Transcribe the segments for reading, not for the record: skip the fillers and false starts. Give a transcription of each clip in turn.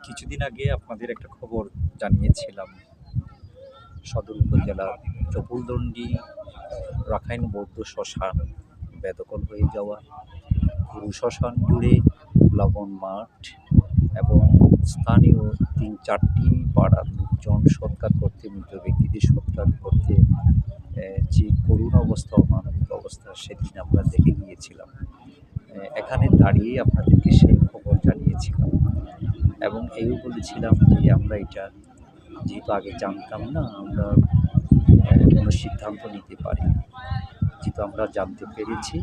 কিছুদিন আগে আপনাদের একটা খবর জানিয়েছিলাম। সদর উপজেলার চপুলদণ্ডী রাখাইন বৌদ্ধ শ্মশান বেদখল হয়ে যাওয়া, পুরো শ্মশান জুড়ে লবণ মাঠ এবং স্থানীয় ৩-৪টি পাড়ার লোকজন সৎকার করতে, মৃত ব্যক্তিদের সৎকার করতে যে করুণ অবস্থা, অমানবিক অবস্থা সেদিন আমরা দেখে গিয়েছিলাম। এখানে দাঁড়িয়ে আপনাদেরকে সেই খবর জানিয়েছিলাম এবং এও বলেছিলাম যে আমরা এটা যেহেতু আগে জানতাম না, আমরা কোনো সিদ্ধান্ত নিতে পারি, যেহেতু আমরা জানতে পেরেছি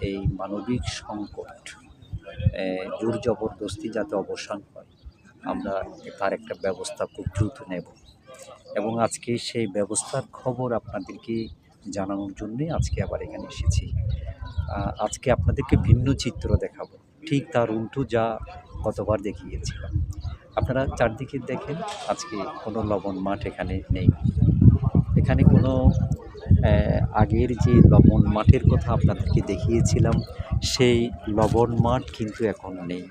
এই মানবিক সংকট জোর জবরদস্তি যাতে অবসান হয়, আমরা তার একটা ব্যবস্থা খুব দ্রুত নেব এবং আজকে সেই ব্যবস্থার খবর আপনাদেরকে জানানোর জন্যে আজকে আবার এখানে এসেছি। আজকে আপনাদেরকে ভিন্ন চিত্র দেখাবো, ঠিক তার উল্টো যা গতবার দেখিয়েছিলাম। আপনারা চারদিকে দেখেন, আজকে কোনো লবণ মাঠ এখানে নেই। এখানে কোনো আগের যে লবণ মাঠের কথা আপনাদেরকে দেখিয়েছিলাম, সেই লবণ মাঠ কিন্তু এখন নেই।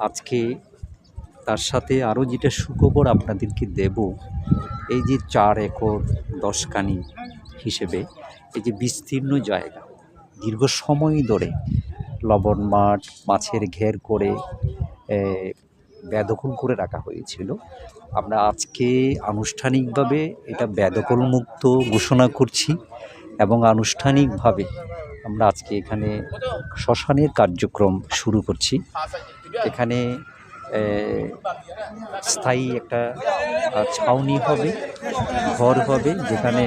আজকে তার সাথে আরও যেটা সুখবর আপনাদেরকে দেব, এই যে 4 একর 10 কানি হিসেবে এই যে বিস্তীর্ণ জায়গা দীর্ঘ সময় ধরে লবণ মাঠ মাছের ঘের করে বেদখল করে রাখা হয়েছিল, আমরা আজকে আনুষ্ঠানিকভাবে এটা বেদখল মুক্ত ঘোষণা করছি এবং আনুষ্ঠানিকভাবে আমরা আজকে এখানে শ্মশানের কার্যক্রম শুরু করছি। এখানে স্থায়ী একটা ছাউনি হবে, ঘর হবে, যেখানে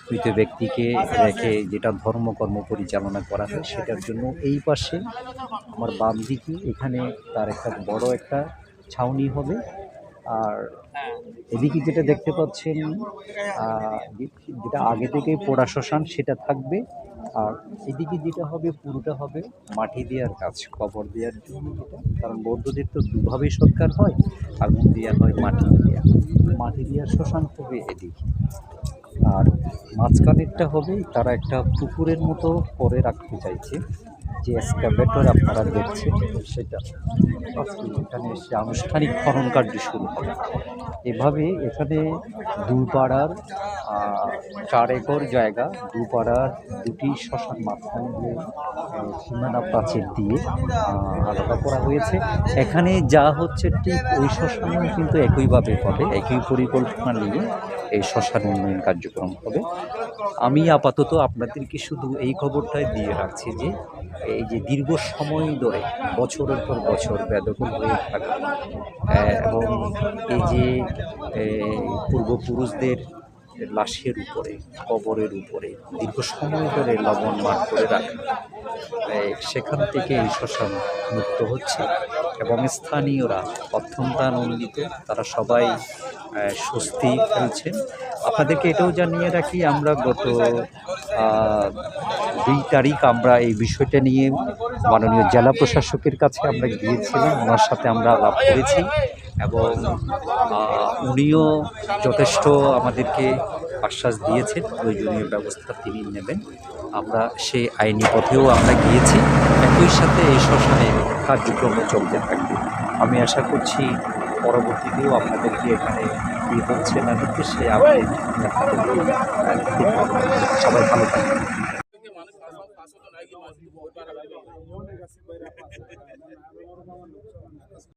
মৃত ব্যক্তিকে রেখে যেটা ধর্মকর্ম পরিচালনা করা হয় সেটার জন্য এই পাশে আমার বাম দিকে এখানে তার একটা বড় একটা ছাউনি হবে। আর এদিকে যেটা দেখতে পাচ্ছেন, যেটা আগে থেকে পোড়া শ্মশান সেটা থাকবে। আর এদিকে যেটা হবে পুরোটা হবে মাটি দেওয়ার কাজ, কবর দেওয়ার জন্য, যেটা কারণ বৌদ্ধদের তো দুভাবেই সৎকার হয়, আগুন দেওয়া হয়, মাটি দেওয়ার শ্মশান হবে এদিকে। আর মাঝখানেরটা হবে তারা একটা পুকুরের মতো করে রাখতে চাইছে, যে এক্সকাভেটর আপনারা দেখছেন সেটা আজকে এখানে এসে আনুষ্ঠানিক খনন কার্য শুরু হবে। এভাবে এখানে দুপাড়ার 4 একর জায়গা, দুপাড়ার 2টি শ্মশান মাঝখানে দিয়ে সীমানা প্রাচীর দিয়ে আলাদা করা হয়েছে। এখানে যা হচ্ছে ঠিক ওই শ্মশানেও কিন্তু একইভাবে হবে, একই পরিকল্পনা নিয়ে এই শ্মশান উন্নয়ন কার্যক্রম হবে। আমি আপাতত আপনাদেরকে শুধু এই খবরটাই দিয়ে রাখছি যে এই যে দীর্ঘ সময় ধরে বছরের পর বছর বেদখল হয়ে থাকা এবং এই যে পূর্বপুরুষদের লাশের উপরে, কবরের উপরে দীর্ঘ সময় ধরে লবণ মাঠ করে রাখা, সেখান থেকে এই শ্মশান মুক্ত হচ্ছে এবং স্থানীয়রা অত্যন্ত আনন্দিত, তারা সবাই স্বস্তি ফেলছেন। আপনাদেরকে এটাও জানিয়ে রাখি, আমরা গত 2 তারিখ আমরা এই বিষয়টা নিয়ে মাননীয় জেলা প্রশাসকের কাছে আমরা গিয়েছিলাম, ওনার সাথে আমরা আলাপ করেছি এবং উনিও যথেষ্ট আমাদেরকে আশ্বাস দিয়েছেন প্রয়োজনীয় ব্যবস্থা তিনি নেবেন। আমরা সেই আইনি পথেও আমরা গিয়েছি, একই সাথে এই শ্মশানে কার্যক্রমও চলতে থাকবে। আমি আশা করছি পরবর্তীতেও আপনাদেরকে এখানে কী হচ্ছে না হচ্ছে সে আপডেট সবাই ভালো থাকবেন।